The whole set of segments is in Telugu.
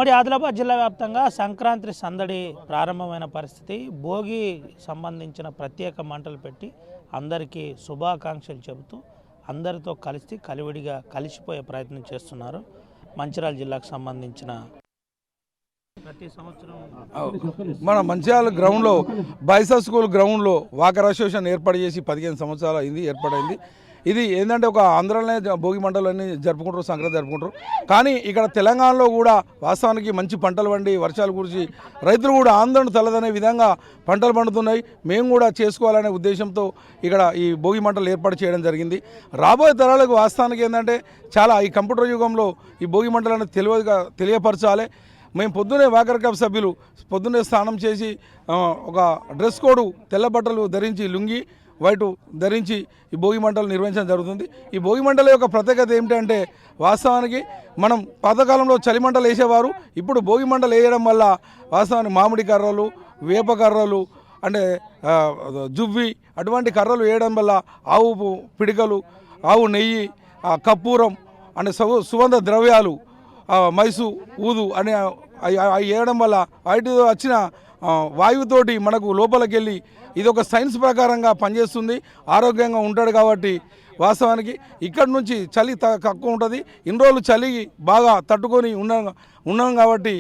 ఉమ్మడి ఆదిలాబాద్ జిల్లా వ్యాప్తంగా సంక్రాంతి సందడి ప్రారంభమైన పరిస్థితి. భోగి సంబంధించిన ప్రత్యేక మంటలు పెట్టి అందరికీ శుభాకాంక్షలు చెబుతూ అందరితో కలిసి కలివిడిగా కలిసిపోయే ప్రయత్నం చేస్తున్నారు. మంచిర్యాల జిల్లాకు సంబంధించిన ప్రతి సంవత్సరం మన మంచిర్యాల గ్రౌండ్లో బైసా స్కూల్ గ్రౌండ్లో వాకర్ అసోసియేషన్ ఏర్పాటు చేసి 15 సంవత్సరాలు అయింది ఏర్పాటైంది. ఇది ఏంటంటే ఒక ఆంధ్రాలోనే భోగి మంటలన్నీ జరుపుకుంటారు, సంక్రాంతి జరుపుకుంటారు. కానీ ఇక్కడ తెలంగాణలో కూడా వాస్తవానికి మంచి పంటలు పండి వర్షాలు కురిసి రైతులు కూడా ఆందోళన తలదనే విధంగా పంటలు పండుతున్నాయి. మేము కూడా చేసుకోవాలనే ఉద్దేశంతో ఇక్కడ ఈ భోగి మంటలు ఏర్పాటు చేయడం జరిగింది. రాబోయే తరాలకు వాస్తవానికి ఏంటంటే చాలా ఈ కంప్యూటర్ యుగంలో ఈ భోగి మంటలను తెలియపరచాలి. మేము పొద్దునే వాకర్ క్లబ్ సభ్యులు పొద్దున్నే స్నానం చేసి ఒక డ్రెస్ కోడ్ తెల్ల బట్టలు ధరించి లుంగి వైటు ధరించి ఈ భోగి మంటలు నిర్వహించడం జరుగుతుంది. ఈ భోగి మంటల యొక్క ప్రత్యేకత ఏమిటంటే వాస్తవానికి మనం పాతకాలంలో చలి మంటలు వేసేవారు. ఇప్పుడు భోగి మంటలు వేయడం వల్ల వాస్తవానికి మామిడి కర్రలు, వేప కర్రలు అంటే జువ్వి అటువంటి కర్రలు వేయడం వల్ల ఆవు పిడికలు, ఆవు నెయ్యి, కర్పూరం అంటే సుగంధ ద్రవ్యాలు, మైసు ఊదు అనే అవి వేయడం వల్ల వాటి వచ్చిన వాయువుతోటి మనకు లోపలికి వెళ్ళి ఇది ఒక సైన్స్ ప్రకారంగా పనిచేస్తుంది. ఆరోగ్యంగా ఉంటాడు కాబట్టి వాస్తవానికి ఇక్కడ నుంచి చలి తక్కువ ఉంటుంది. ఇన్ని రోజులు చలి బాగా తట్టుకొని ఉన్నాం కాబట్టి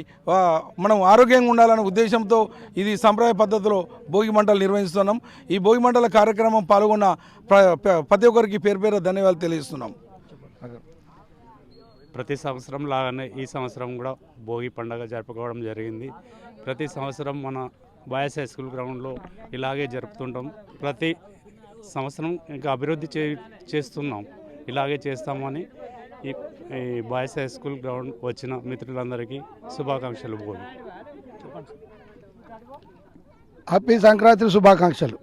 మనం ఆరోగ్యంగా ఉండాలనే ఉద్దేశంతో ఇది సంప్రదాయ పద్ధతిలో భోగి మంటలు నిర్వహిస్తున్నాం. ఈ భోగి మంటల కార్యక్రమం పాల్గొన్న ప్రతి ఒక్కరికి పేరు పేరు ధన్యవాదాలు తెలియజేస్తున్నాం. ప్రతి సంవత్సరం లాగానే ఈ సంవత్సరం కూడా భోగి పండుగ జరుపుకోవడం జరిగింది. ప్రతి సంవత్సరం మన బాయ్స్ హై స్కూల్ గ్రౌండ్లో ఇలాగే జరుపుతుంటాం. ప్రతి సంవత్సరం ఇంకా అభివృద్ధి చేస్తున్నాం. ఇలాగే చేస్తామని ఈ బాయ్స్ హై స్కూల్ గ్రౌండ్ వచ్చిన మిత్రులందరికీ శుభాకాంక్షలు. భోగి హ్యాపీ సంక్రాంతి శుభాకాంక్షలు.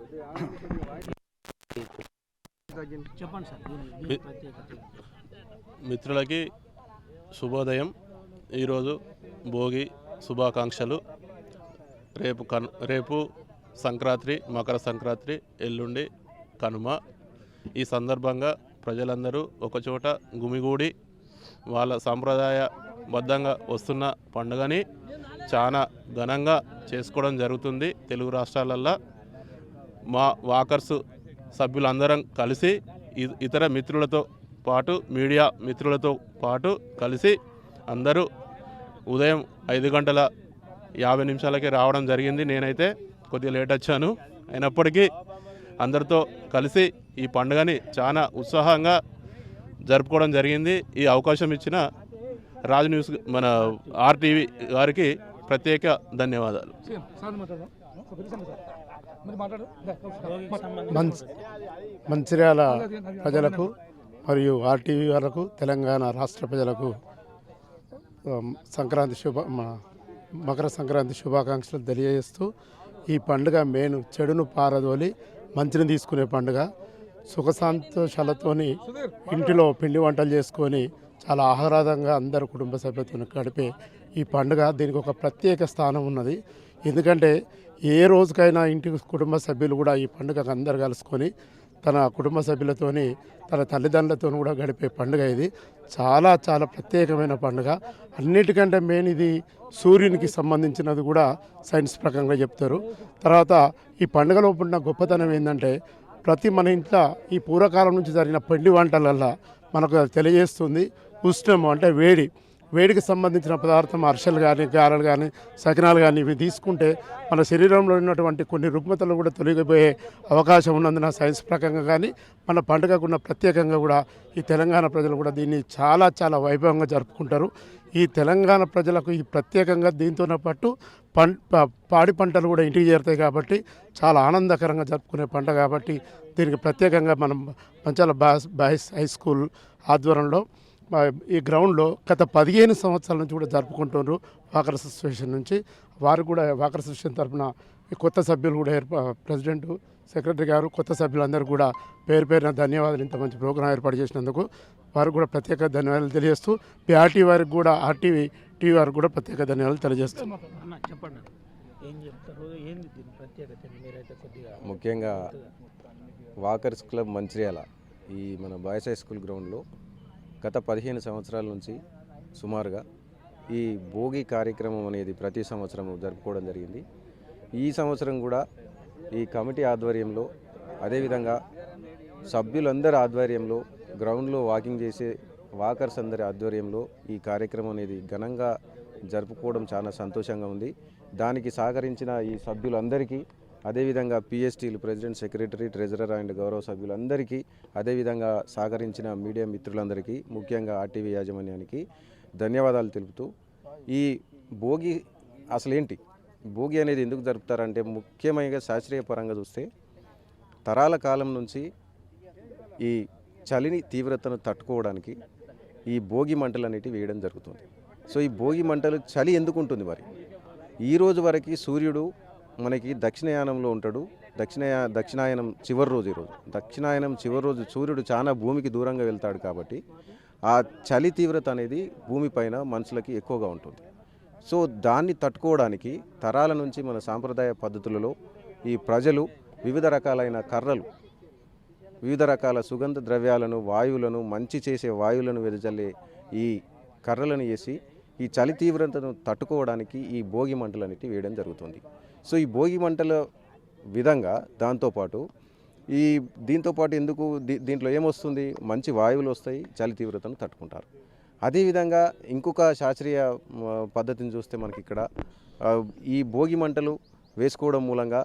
మిత్రులకి శుభోదయం. ఈరోజు భోగి శుభాకాంక్షలు. రేపు సంక్రాంతి, మకర సంక్రాంతి, ఎల్లుండి కనుమ. ఈ సందర్భంగా ప్రజలందరూ ఒకచోట గుమిగూడి వాళ్ళ సాంప్రదాయబద్ధంగా వస్తున్న పండుగని చాలా ఘనంగా చేసుకోవడం జరుగుతుంది. తెలుగు రాష్ట్రాలల్లో మా వాకర్స్ సభ్యులందరం కలిసి ఇతర మిత్రులతో పాటు మీడియా మిత్రులతో పాటు కలిసి అందరూ ఉదయం 5:50 రావడం జరిగింది. నేనైతే కొద్దిగా లేట్ వచ్చాను. అయినప్పటికీ అందరితో కలిసి ఈ పండుగని చాలా ఉత్సాహంగా జరుపుకోవడం జరిగింది. ఈ అవకాశం ఇచ్చిన రాజు న్యూస్ మన RTV గారికి ప్రత్యేక ధన్యవాదాలు. మంచిర్యాల ప్రజలకు మరియు RTV వాళ్లకు, తెలంగాణ రాష్ట్ర ప్రజలకు మకర సంక్రాంతి శుభాకాంక్షలు తెలియజేస్తూ ఈ పండుగ మేను చెడును పారదోలి మంచిని తీసుకునే పండుగ. సుఖ సంతోషాలతోని ఇంటిలో పిండి వంటలు చేసుకొని చాలా ఆహ్లాదంగా అందరు కుటుంబ సభ్యులతో గడిపే ఈ పండుగ దీనికి ఒక ప్రత్యేక స్థానం ఉన్నది. ఎందుకంటే ఏ రోజుకైనా ఇంటి కుటుంబ సభ్యులు కూడా ఈ పండుగకు అందరు కలుసుకొని తన కుటుంబ సభ్యులతోని తన తల్లిదండ్రులతో కూడా గడిపే పండుగ ఇది. చాలా చాలా ప్రత్యేకమైన పండుగ. అన్నిటికంటే మెయిన్ ఇది సూర్యునికి సంబంధించినది కూడా సైన్స్ ప్రకారంగా చెప్తారు. తర్వాత ఈ పండుగలో ఉన్న గొప్పతనం ఏంటంటే ప్రతి మన ఇంట్లో ఈ పూర్వకాలం నుంచి జరిగిన పిండి వంటలల్లో మనకు తెలియజేస్తుంది ఉష్ణము అంటే వేడికి సంబంధించిన పదార్థం అరిసెలు కానీ, గారెలు కానీ, సకినాలు కానీ ఇవి తీసుకుంటే మన శరీరంలో ఉన్నటువంటి కొన్ని రుగ్మతలు కూడా తొలగిపోయే అవకాశం ఉన్నందున సైన్స్ ప్రకారంగా కానీ మన పండుగకున్న ప్రత్యేకంగా కూడా ఈ తెలంగాణ ప్రజలు కూడా దీన్ని చాలా చాలా వైభవంగా జరుపుకుంటారు. ఈ తెలంగాణ ప్రజలకు ఈ ప్రత్యేకంగా దీంతోనే పాటు పాడి పంటలు కూడా ఇంటికి చేరుతాయి కాబట్టి చాలా ఆనందకరంగా జరుపుకునే పండుగ కాబట్టి దీనికి ప్రత్యేకంగా మనం మంచాల బాయ్స్ హై స్కూల్ ఆధ్వర్యంలో ఈ గ్రౌండ్లో గత 15 సంవత్సరాల నుంచి కూడా జరుపుకుంటున్నారు. వాకర్ అసోసియేషన్ నుంచి వారు కూడా వాకర్ అసోసియేషన్ తరఫున కొత్త సభ్యులు కూడా ప్రెసిడెంట్, సెక్రటరీ గారు, కొత్త సభ్యులందరూ కూడా పేరున ధన్యవాదాలు. ఇంత మంచి ప్రోగ్రాం ఏర్పాటు చేసినందుకు వారు కూడా ప్రత్యేక ధన్యవాదాలు తెలియజేస్తూ RTV వారికి కూడా RTV వారికి కూడా ప్రత్యేక ధన్యవాదాలు తెలియజేస్తూ ముఖ్యంగా వాకర్స్ క్లబ్ మంచిర్యాల ఈ మన బాయ్స్ హై స్కూల్ గ్రౌండ్లో గత 15 సంవత్సరాల నుంచి సుమారుగా ఈ భోగి కార్యక్రమం అనేది ప్రతి సంవత్సరం జరుపుకోవడం జరిగింది. ఈ సంవత్సరం కూడా ఈ కమిటీ ఆధ్వర్యంలో, అదేవిధంగా సభ్యులందరి ఆధ్వర్యంలో, గ్రౌండ్లో వాకింగ్ చేసే వాకర్స్ అందరి ఆధ్వర్యంలో ఈ కార్యక్రమం అనేది ఘనంగా జరుపుకోవడం చాలా సంతోషంగా ఉంది. దానికి సహకరించిన ఈ సభ్యులందరికీ, అదేవిధంగా పిఎస్టీలు ప్రెసిడెంట్, సెక్రటరీ, ట్రెజరర్ అండ్ గౌరవ సభ్యులందరికీ, అదేవిధంగా సహకరించిన మీడియా మిత్రులందరికీ, ముఖ్యంగా ఆర్టీవీ యాజమాన్యానికి ధన్యవాదాలు తెలుపుతూ, ఈ భోగి అసలేంటి, భోగి అనేది ఎందుకు జరుపుతారంటే ముఖ్యమైన శాస్త్రీయ పరంగా చూస్తే తరాల కాలం నుంచి ఈ చలిని తీవ్రతను తట్టుకోవడానికి ఈ భోగి మంటలు అనేటివి వేయడం జరుగుతుంది. సో ఈ భోగి మంటలు చలి ఎందుకు ఉంటుంది మరి? ఈ రోజు వరకు సూర్యుడు మనకి దక్షిణాయనంలో ఉంటాడు. దక్షిణాయనం చివరి రోజు ఈరోజు. దక్షిణాయనం చివరి రోజు సూర్యుడు చాలా భూమికి దూరంగా వెళ్తాడు కాబట్టి ఆ చలి తీవ్రత అనేది భూమిపైన మనుషులకి ఎక్కువగా ఉంటుంది. సో దాన్ని తట్టుకోవడానికి తరాల నుంచి మన సాంప్రదాయ పద్ధతులలో ఈ ప్రజలు వివిధ రకాలైన కర్రలు, వివిధ రకాల సుగంధ ద్రవ్యాలను, వాయువులను, మంచి చేసే వాయువులను వెదజల్లే ఈ కర్రలను వేసి ఈ చలి తీవ్రతను తట్టుకోవడానికి ఈ భోగి మంటలు అనేటివి వేయడం జరుగుతుంది. సో ఈ భోగి మంటల విధంగా దాంతోపాటు దీంతోపాటు ఎందుకు దీంట్లో ఏమొస్తుంది, మంచి వాయువులు వస్తాయి, చలి తీవ్రతను తట్టుకుంటారు. అదేవిధంగా ఇంకొక శాస్త్రీయ పద్ధతిని చూస్తే మనకి ఇక్కడ ఈ భోగి మంటలు వేసుకోవడం మూలంగా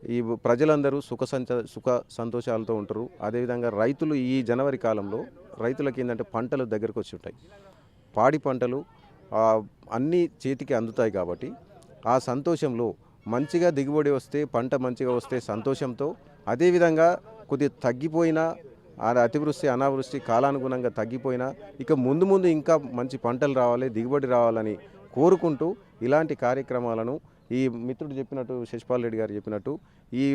ఈ ప్రజలందరూ సుఖ సంతోషాలతో ఉంటారు. అదేవిధంగా రైతులు ఈ జనవరి కాలంలో రైతులకి ఏంటంటే పంటలు దగ్గరకు వచ్చి ఉంటాయి. పాడి పంటలు అన్నీ చేతికి అందుతాయి కాబట్టి ఆ సంతోషంలో మంచిగా దిగుబడి వస్తే, పంట మంచిగా వస్తే సంతోషంతో, అదేవిధంగా కొద్దిగా తగ్గిపోయినా అతివృష్టి అనావృష్టి కాలానుగుణంగా తగ్గిపోయినా ఇక ముందు ఇంకా మంచి పంటలు రావాలి, దిగుబడి రావాలని కోరుకుంటూ ఇలాంటి కార్యక్రమాలను ఈ మిత్రుడు చెప్పినట్టు, శశిపాల్ రెడ్డి గారు చెప్పినట్టు, ఈ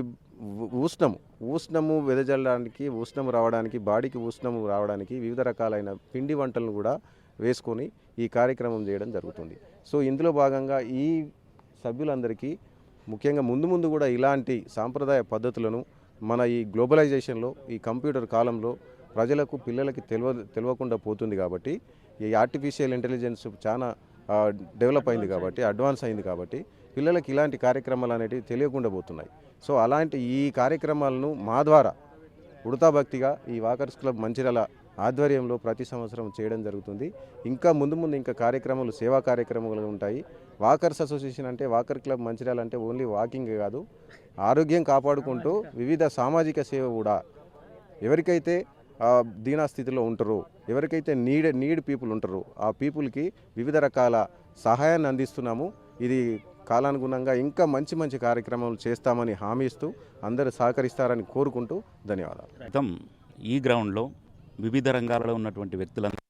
ఉష్ణము వెదజల్లడానికి, ఉష్ణం రావడానికి, బాడీకి ఉష్ణము రావడానికి వివిధ రకాలైన పిండి వంటలను కూడా వేసుకొని ఈ కార్యక్రమం చేయడం జరుగుతుంది. సో ఇందులో భాగంగా ఈ సభ్యులందరికీ ముఖ్యంగా ముందు కూడా ఇలాంటి సాంప్రదాయ పద్ధతులను మన ఈ గ్లోబలైజేషన్లో, ఈ కంప్యూటర్ కాలంలో ప్రజలకు, పిల్లలకి తెలియకుండా పోతుంది కాబట్టి, ఈ ఆర్టిఫిషియల్ ఇంటెలిజెన్స్ చాలా డెవలప్ అయింది కాబట్టి, అడ్వాన్స్ అయింది కాబట్టి పిల్లలకి ఇలాంటి కార్యక్రమాలు అనేటివి తెలియకుండా పోతున్నాయి. సో అలాంటి ఈ కార్యక్రమాలను మా ద్వారా ఉడతా భక్తిగా ఈ వాకర్స్ క్లబ్ మంచిర్యాల ఆధ్వర్యంలో ప్రతి సంవత్సరం చేయడం జరుగుతుంది. ఇంకా ముందు ఇంకా కార్యక్రమాలు, సేవా కార్యక్రమాలు ఉంటాయి. వాకర్స్ అసోసియేషన్ అంటే, వాకర్ క్లబ్ మంచిర్యాల అంటే ఓన్లీ వాకింగ్ కాదు, ఆరోగ్యం కాపాడుకుంటూ వివిధ సామాజిక సేవ కూడా, ఎవరికైతే దీనాస్థితిలో ఉంటారో, ఎవరికైతే నీడ్ పీపుల్ ఉంటారో ఆ పీపుల్కి వివిధ రకాల సహాయాన్ని అందిస్తున్నాము. ఇది కాలానుగుణంగా ఇంకా మంచి కార్యక్రమాలు చేస్తామని హామీ ఇస్తూ అందరూ సహకరిస్తారని కోరుకుంటూ ధన్యవాదాలు. ఈ గ్రౌండ్లో వివిధ రంగాలలో ఉన్నటువంటి వ్యక్తులందరూ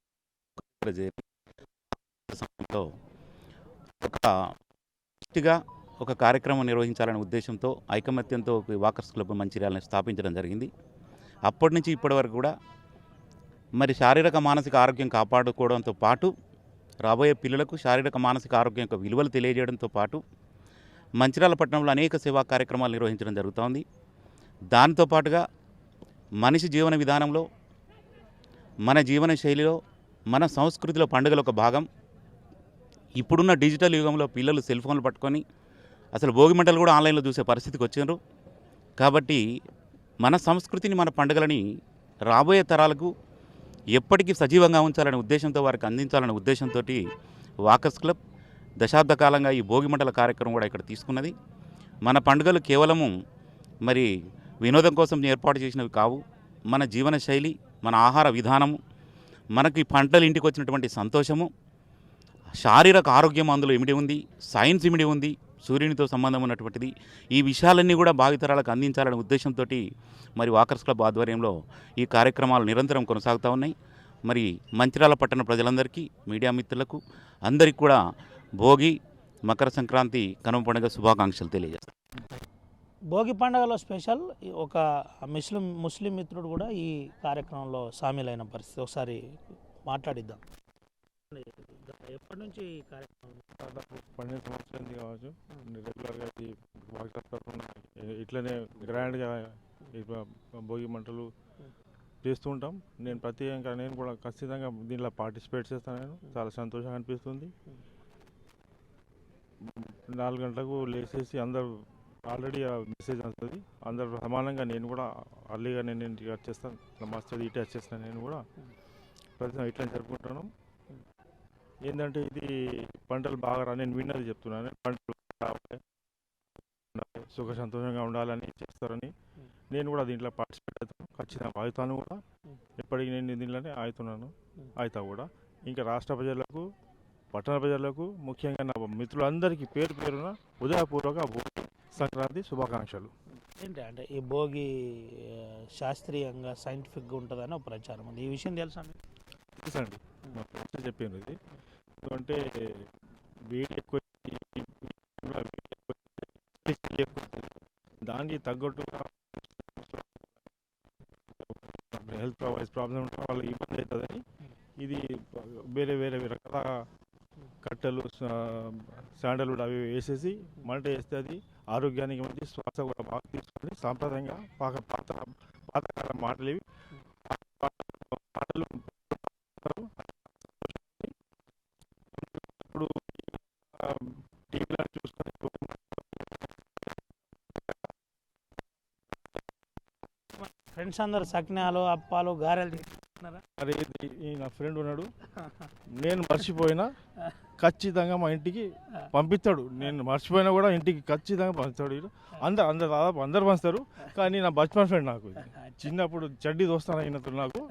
ఒక కార్యక్రమం నిర్వహించాలనే ఉద్దేశంతో, ఐకమత్యంతో వాకర్స్ క్లబ్ మంచిర్యాలను స్థాపించడం జరిగింది. అప్పటి నుంచి ఇప్పటి వరకు కూడా మరి శారీరక మానసిక ఆరోగ్యం కాపాడుకోవడంతో పాటు, రాబోయే పిల్లలకు శారీరక మానసిక ఆరోగ్యం యొక్క విలువలు తెలియజేయడంతో పాటు మంచిర్యాల పట్టణంలో అనేక సేవా కార్యక్రమాలు నిర్వహించడం జరుగుతోంది. దాంతో పాటుగా మనిషి జీవన విధానంలో, మన జీవన శైలిలో, మన సంస్కృతిలో పండుగలు ఒక భాగం. ఇప్పుడున్న డిజిటల్ యుగంలో పిల్లలు సెల్ ఫోన్లు పట్టుకొని అసలు భోగి మంటలు కూడా ఆన్లైన్లో చూసే పరిస్థితికి వచ్చారు. కాబట్టి మన సంస్కృతిని, మన పండుగలని రాబోయే తరాలకు ఎప్పటికీ సజీవంగా ఉంచాలనే ఉద్దేశంతో, వారికి అందించాలనే ఉద్దేశంతో వాకర్స్ క్లబ్ దశాబ్ద కాలంగా ఈ భోగి మంటల కార్యక్రమం కూడా ఇక్కడ తీసుకున్నది. మన పండుగలు కేవలము మరి వినోదం కోసం ఏర్పాటు చేసినవి కావు. మన జీవన శైలి, మన ఆహార విధానము, మనకి పంటలు ఇంటికి వచ్చినటువంటి సంతోషము, శారీరక ఆరోగ్యం అందులో ఇమిడి ఉంది, సైన్స్ ఇమిడి ఉంది, సూర్యునితో సంబంధం ఉన్నటువంటిది. ఈ విషయాలన్నీ కూడా భావితరాలకు అందించాలనే ఉద్దేశంతో మరి వాకర్స్ క్లబ్ ఆధ్వర్యంలో ఈ కార్యక్రమాలు నిరంతరం కొనసాగుతూ ఉన్నాయి. మరి మంచిర్యాల పట్టణ ప్రజలందరికీ, మీడియా మిత్రులకు అందరికీ కూడా భోగి, మకర సంక్రాంతి, కనుమ పండుగ శుభాకాంక్షలు తెలియజేస్తాను. భోగి పండుగలో స్పెషల్ ఒక ముస్లిం మిత్రుడు కూడా ఈ కార్యక్రమంలో సామీలైన పరిస్థితి. ఒకసారి మాట్లాడిద్దాం. ఎప్పటి నుంచి ఈ కార్యక్రమం? దాదాపు 12 సంవత్సరాలు కావచ్చు. రెగ్యులర్గా ఈ వాకర్స్ తరఫున ఇట్లనే గ్రాండ్గా భోగి మంటలు చేస్తూ ఉంటాం. నేను కూడా ఖచ్చితంగా దీనిలో పార్టిసిపేట్ చేస్తాను. చాలా సంతోషంగా అనిపిస్తుంది. 4 గంటలకు లేచేసి అందరూ ఆల్రెడీ మెసేజ్ వస్తుంది, అందరూ సమానంగా నేను కూడా అర్లీగా నేను ఇంటికి వచ్చేస్తాను, నమాజ్ చదివి ఇటే వచ్చేస్తాను. నేను కూడా ప్రతి ఇట్లా జరుపుకుంటాను. ఏంటంటే ఇది పంటలు బాగా నేను విన్నది చెప్తున్నాను, పంటలు రావాలి, సుఖ సంతోషంగా ఉండాలని చేస్తారని నేను కూడా దీంట్లో పార్టిసిపేట్ అవుతాను, ఖచ్చితంగా అవుతాను కూడా. ఎప్పటికీ నేను దీంట్లోనే అవుతా కూడా. ఇంకా రాష్ట్ర ప్రజలకు, పట్టణ ప్రజలకు, ముఖ్యంగా నా మిత్రులందరికీ పేరు పేరున ఉదయపూర్వక భోగి సంక్రాంతి శుభాకాంక్షలు. ఏంటి అంటే ఈ భోగి శాస్త్రీయంగా సైంటిఫిక్గా ఉంటుందని ఒక ప్రచారం ఉంది, ఈ విషయం తెలుసా మీకు? తెలుసండి, మా ఫ్రెండ్స్ చెప్పాను ఇది. ఎందుకంటే వేడి ఎక్కువ, దానికి తగ్గట్టుగా హెల్త్ వైజ్ ప్రాబ్లం ఉంటే వాళ్ళకి ఇబ్బంది అవుతుందని ఇది వేరే వేరే రకాల కట్టెలు, శాండల్వుడ్ అవి వేసేసి మంట వేస్తే అది ఆరోగ్యానికి మంచి, శ్వాస కూడా బాగా తీసుకొని సాంప్రదాయంగా పాతకాలం మాటలు ఇవి పాటలు. ఇప్పుడు టీవీలో చూసుకొని ఫ్రెండ్స్ అందరు సకినాలు, అప్పాలు, గారెలు తీసుకున్నారా? అరే ఈ నా ఫ్రెండ్ ఉన్నాడు, నేను మర్చిపోయినా ఖచ్చితంగా మా ఇంటికి పంపిస్తాడు. నేను మర్చిపోయినా కూడా ఇంటికి ఖచ్చితంగా పంపిస్తాడు. అందరు దాదాపు అందరు పంచుతారు. కానీ నా బచ్పన్ ఫ్రెండ్ నాకు, చిన్నప్పుడు చెడ్డీ దోస్తాను అయినప్పుడు నాకు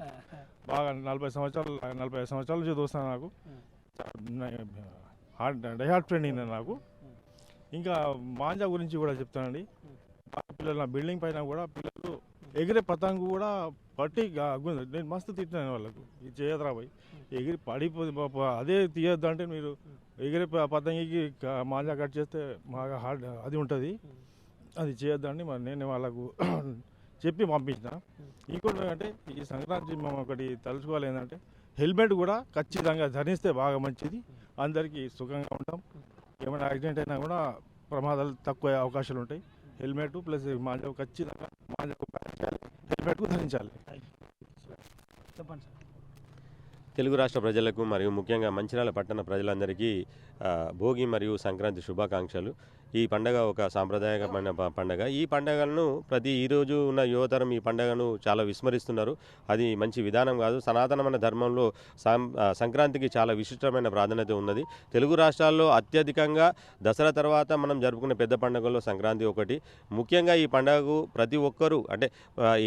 బాగా 45 సంవత్సరాల నుంచి దోస్తాను నాకు. డైహార్ట్ ఫ్రెండ్ అయినా నాకు. ఇంకా మాంజా గురించి కూడా చెప్తానండి. పిల్లలు నా బిల్డింగ్ పైన కూడా పిల్లలు ఎగిరే పతంగు కూడా పట్టి నేను మస్తు తిట్టినాను వాళ్ళకు, ఇది చేయదురా పోయి ఎగిరి పడిపోతుంది పాప, అదే తీయొద్దు అంటే మీరు ఎగిరే పతంగికి మాంజా కట్ చేస్తే బాగా హార్డ్ అది ఉంటుంది, అది చేయొద్దండి. మరి నేను వాళ్ళకు చెప్పి పంపించిన. ఇంకోటి అంటే ఈ సంక్రాంతి మనం ఒకటి తలుచుకోవాలి ఏంటంటే హెల్మెట్ కూడా ఖచ్చితంగా ధరిస్తే బాగా మంచిది, అందరికీ సుఖంగా ఉంటాం. ఏమైనా యాక్సిడెంట్ అయినా కూడా ప్రమాదాలు తక్కువ అవకాశాలు ఉంటాయి. హెల్మెట్ ప్లస్ మాంజా ఖచ్చితంగా హెల్మెట్ ధరించాలి. చెప్పండి సార్. తెలుగు రాష్ట్ర ప్రజలకు మరియు ముఖ్యంగా మంచిర్యాల పట్టణ ప్రజలందరికీ భోగి మరియు సంక్రాంతి శుభాకాంక్షలు. ఈ పండగ ఒక సాంప్రదాయకమైన పండగ. ఈ పండగలను ఈరోజు ఉన్న యువతరం ఈ పండగను చాలా విస్మరిస్తున్నారు. అది మంచి విధానం కాదు. సనాతనమైన ధర్మంలో సంక్రాంతికి చాలా విశిష్టమైన ప్రాధాన్యత ఉన్నది. తెలుగు రాష్ట్రాల్లో అత్యధికంగా దసరా తర్వాత మనం జరుపుకునే పెద్ద పండుగల్లో సంక్రాంతి ఒకటి. ముఖ్యంగా ఈ పండుగకు ప్రతి ఒక్కరూ అంటే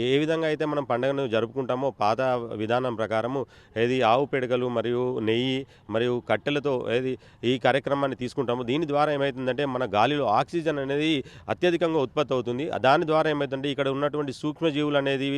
ఏ విధంగా అయితే మనం పండుగను జరుపుకుంటామో పాత విధానం ప్రకారము ఏది ఆవు పెడకలు మరియు నెయ్యి మరియు కట్టెలతో ఈ కార్యక్రమాన్ని తీసుకుంటాము. దీని ద్వారా ఏమవుతుందంటే మన గాలిలో ఆక్సిజన్ అనేది అత్యధికంగా ఉత్పత్తి అవుతుంది. దాని ద్వారా ఏమవుతుందంటే ఇక్కడ ఉన్నటువంటి సూక్ష్మజీవులు అనేది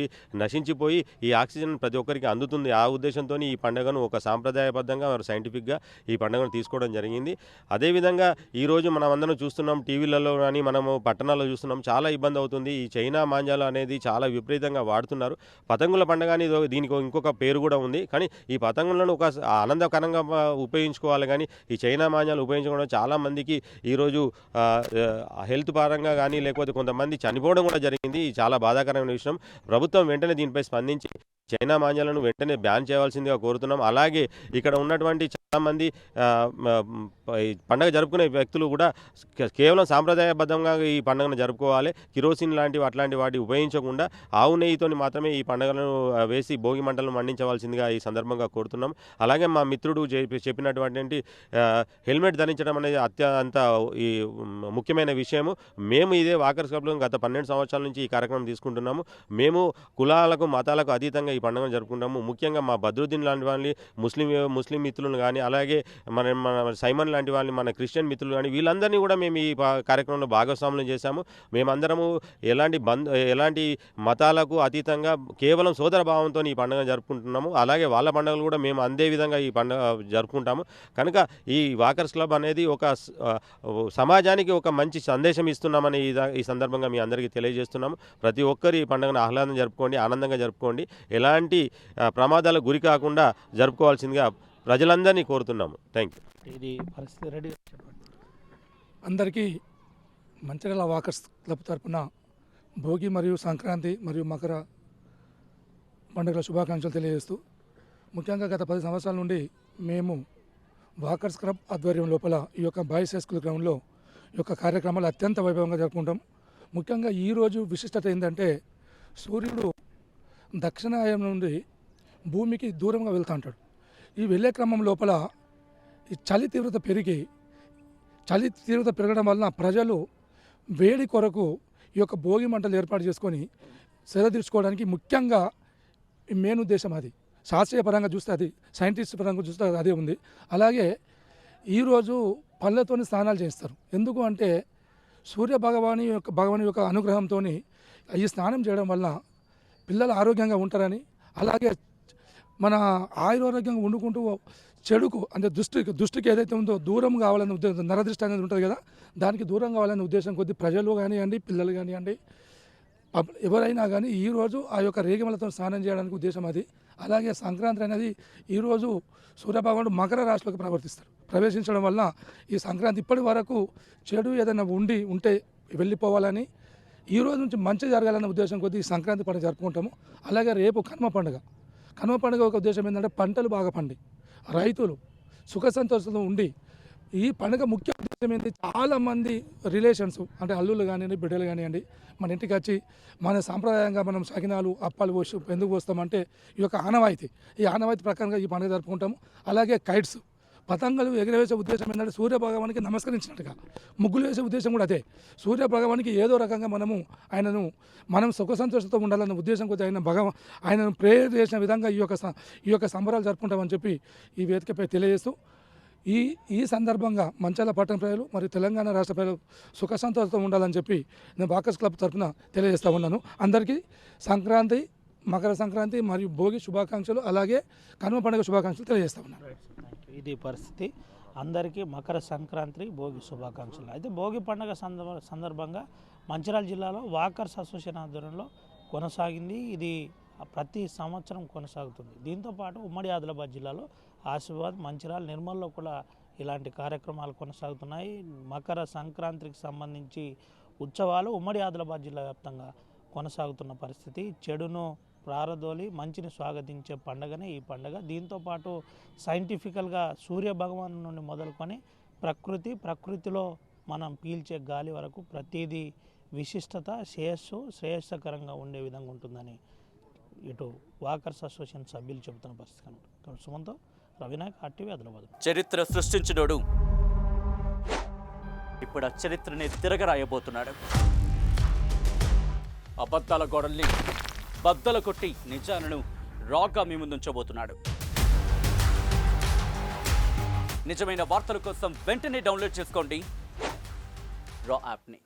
నశించిపోయి ఈ ఆక్సిజన్ ప్రతి ఒక్కరికి అందుతుంది. ఆ ఉద్దేశంతో ఈ పండుగను ఒక సాంప్రదాయబద్ధంగా సైంటిఫిక్గా ఈ పండుగను తీసుకోవడం జరిగింది. అదేవిధంగా ఈరోజు మనం అందరం చూస్తున్నాం, టీవీలలో కానీ మనము పట్టణాల్లో చూస్తున్నాం, చాలా ఇబ్బంది అవుతుంది. ఈ చైనా మాంజాలు అనేది చాలా విపరీతంగా వాడుతున్నారు. పతంగుల పండుగ అని దీనికి ఇంకొక పేరు కూడా ఉంది. కానీ ఈ పతంగులను ఒక ఆనందకరంగా ఉపయోగించుకోవాలి. కానీ ఈ చైనా మాంజాలు ఉపయోగించుకోవడం చాలామందికి ఈరోజు హెల్త్ పరంగా కానీ లేకపోతే కొంతమంది చనిపోవడం కూడా జరిగింది. చాలా బాధాకరమైన విషయం. ప్రభుత్వం వెంటనే దీనిపై స్పందించి చైనా మాంజాలను వెంటనే బ్యాన్ చేయవలసిందిగా కోరుతున్నాం. అలాగే ఇక్కడ ఉన్నటువంటి చాలామంది పండుగ జరుపుకునే వ్యక్తులు కూడా కేవలం సాంప్రదాయబద్ధంగా ఈ పండుగను జరుపుకోవాలి. కిరోసిన్ లాంటివి అట్లాంటి వాటి ఉపయోగించకుండా ఆవు నెయ్యితో మాత్రమే ఈ పండుగలను వేసి భోగి మంటలను మండించవలసిందిగా ఈ సందర్భంగా కోరుతున్నాం. అలాగే మా మిత్రుడు చెప్పినటువంటి హెల్మెట్ ధరించడం అనేది అత్యంత ఈ ముఖ్యమైన విషయము. మేము ఇదే వాకర్స్ క్లబ్లో గత 12 సంవత్సరాల నుంచి ఈ కార్యక్రమం తీసుకుంటున్నాము. మేము కులాలకు మతాలకు అతీతంగా ఈ పండుగను జరుపుకుంటాము. ముఖ్యంగా మా బద్రుద్దీన్ లాంటి వాళ్ళని ముస్లిం మిత్రులను కానీ అలాగే మన సైమన్ లాంటి వాళ్ళని మన క్రిస్టియన్ మిత్రులు కానీ వీళ్ళందరినీ కూడా మేము ఈ కార్యక్రమంలో భాగస్వామ్యం చేశాము. మేమందరము ఎలాంటి మతాలకు అతీతంగా కేవలం సోదర భావంతో ఈ పండుగ జరుపుకుంటున్నాము. అలాగే వాళ్ళ పండుగలు కూడా మేము అందే విధంగా ఈ పండుగ జరుపుకుంటాము. కనుక ఈ వాకర్స్ క్లబ్ అనేది ఒక సమాజానికి ఒక మంచి సందేశం ఇస్తున్నామని ఈ సందర్భంగా మీ అందరికీ తెలియజేస్తున్నాము. ప్రతి ఒక్కరు ఈ పండుగను ఆహ్లాదం జరుపుకోండి, ఆనందంగా జరుపుకోండి. ఎలాంటి ప్రమాదాలకు గురి కాకుండా జరుపుకోవాల్సిందిగా ప్రజలందరినీ కోరుతున్నాము. Thank you. ఇది పరిస్థితి రెడీ. అందరికీ మంచిర్యాల వాకర్స్ క్లబ్ తరపున భోగి మరియు సంక్రాంతి మరియు మకర పండుగల శుభాకాంక్షలు తెలియజేస్తూ, ముఖ్యంగా గత 10 సంవత్సరాల నుండి మేము వాకర్స్ క్లబ్ ఆధ్వర్యం లోపల ఈ యొక్క బాయ్స్ హై స్కూల్ గ్రౌండ్లో ఈ యొక్క కార్యక్రమాలు అత్యంత వైభవంగా జరుపుకుంటాం. ముఖ్యంగా ఈరోజు విశిష్టత ఏంటంటే సూర్యుడు దక్షిణాయం నుండి భూమికి దూరంగా వెళ్తూ ఉంటాడు. ఈ వెళ్ళే క్రమం లోపల ఈ చలి తీవ్రత పెరగడం వలన ప్రజలు వేడి కొరకు ఈ యొక్క భోగి మంటలు ఏర్పాటు చేసుకొని తీర్చుకోవడానికి ముఖ్యంగా మెయిన్ ఉద్దేశం అది. శాస్త్రీయ పరంగా చూస్తే అది, సైంటిస్ట్ పరంగా చూస్తే అదే ఉంది. అలాగే ఈరోజు పళ్ళతోని స్నానాలు చేస్తారు. ఎందుకు అంటే భగవాని యొక్క అనుగ్రహంతో ఈ స్నానం చేయడం వల్ల పిల్లలు ఆరోగ్యంగా ఉంటారని, అలాగే మన ఆయురారోగ్యంగా వండుకుంటూ చెడుకు అంటే దృష్టికి ఏదైతే ఉందో దూరం కావాలనే ఉద్దేశం, నరదృష్టి అనేది ఉంటుంది కదా, దానికి దూరం కావాలనే ఉద్దేశం కొద్ది ప్రజలు కానివ్వండి, పిల్లలు కానివ్వండి, ఎవరైనా కానీ ఈరోజు ఆ యొక్క రేగిమలతో స్నానం చేయడానికి ఉద్దేశం అది. అలాగే సంక్రాంతి అనేది ఈరోజు సూర్యభగవానుడు మకర రాశిలోకి ప్రవేశించడం వల్ల ఈ సంక్రాంతి ఇప్పటి వరకు చెడు ఏదైనా ఉంటే వెళ్ళిపోవాలని, ఈ రోజు నుంచి మంచి జరగాలనే ఉద్దేశం కొద్దీ ఈ సంక్రాంతి పండుగ జరుపుకుంటాము. అలాగే రేపు కనుమ పండుగ ఒక ఉద్దేశం ఏంటంటే పంటలు బాగా పండి రైతులు సుఖ సంతోషంతో ఉండి, ఈ పండుగ ముఖ్య ఉద్దేశం ఏంటి, చాలామంది రిలేషన్స్ అంటే అల్లుళ్ళు కానివ్వండి, బిడ్డలు కానివ్వండి, మన ఇంటికి వచ్చి మన సాంప్రదాయంగా మనం సకినాలు అప్పాలు పోసి ఎందుకు పోస్తామంటే ఈ యొక్క ఆనవాయితీ ప్రకారంగా ఈ పండుగ జరుపుకుంటాము. అలాగే కైట్స్ పతంగులు ఎగరవేసే ఉద్దేశం ఏంటంటే సూర్యభగవానికి నమస్కరించినట్టుగా, ముగ్గులు వేసే ఉద్దేశం కూడా అదే. సూర్యభగవానికి ఏదో రకంగా మనం సుఖ సంతోషంతో ఉండాలన్న ఉద్దేశం కొద్ది ఆయనను ప్రేయర్ చేసిన విధంగా ఈ యొక్క సంబరాలు జరుపుకుంటామని చెప్పి ఈ వేదికపై తెలియజేస్తూ, ఈ సందర్భంగా మంచాల పట్టణ ప్రజలు మరియు తెలంగాణ రాష్ట్ర ప్రజలు సుఖ సంతోషంతో ఉండాలని చెప్పి నేను వాకర్స్ క్లబ్ తరఫున తెలియజేస్తూ ఉన్నాను. అందరికీ సంక్రాంతి, మకర సంక్రాంతి మరియు భోగి శుభాకాంక్షలు, అలాగే కనుమ పండుగ శుభాకాంక్షలు తెలియజేస్తూ ఉన్నాను. ఇది పరిస్థితి. అందరికీ మకర సంక్రాంతి, భోగి శుభాకాంక్షలు. అయితే భోగి పండుగ సందర్భంగా మంచిర్యాల జిల్లాలో వాకర్స్ అసోసియేషన్ ఆధ్వర్యంలో కొనసాగింది. ఇది ప్రతి సంవత్సరం కొనసాగుతుంది. దీంతోపాటు ఉమ్మడి ఆదిలాబాద్ జిల్లాలో ఆసిఫాబాద్, మంచిర్యాల, నిర్మల్లో కూడా ఇలాంటి కార్యక్రమాలు కొనసాగుతున్నాయి. మకర సంక్రాంతికి సంబంధించి ఉత్సవాలు ఉమ్మడి ఆదిలాబాద్ జిల్లా వ్యాప్తంగా కొనసాగుతున్న పరిస్థితి. చెడును ప్రారదోలి మంచిని స్వాగతించే పండుగనే ఈ పండుగ. దీంతోపాటు సైంటిఫికల్గా సూర్య భగవాను నుండి మొదలుకొని ప్రకృతిలో మనం పీల్చే గాలి వరకు ప్రతిదీ విశిష్టత, శ్రేయస్కరంగా ఉండే విధంగా ఉంటుందని ఇటు వాకర్స్ అసోసియేషన్ సభ్యులు చెబుతున్న పరిస్థితి కనుక సుమంతో రవినాయక్, RTV, ఆదిలాబాద్. చరిత్ర సృష్టించినోడు ఇప్పుడు ఆ చరిత్రని తిరగరాయబోతున్నాడు. అబద్ధాల గోడల్ని బద్దలు కొట్టి నిజాలను రాగా మీ ముందుంచబోతున్నాడు. నిజమైన వార్తల కోసం వెంటనే డౌన్లోడ్ చేసుకోండి రా యాప్ని.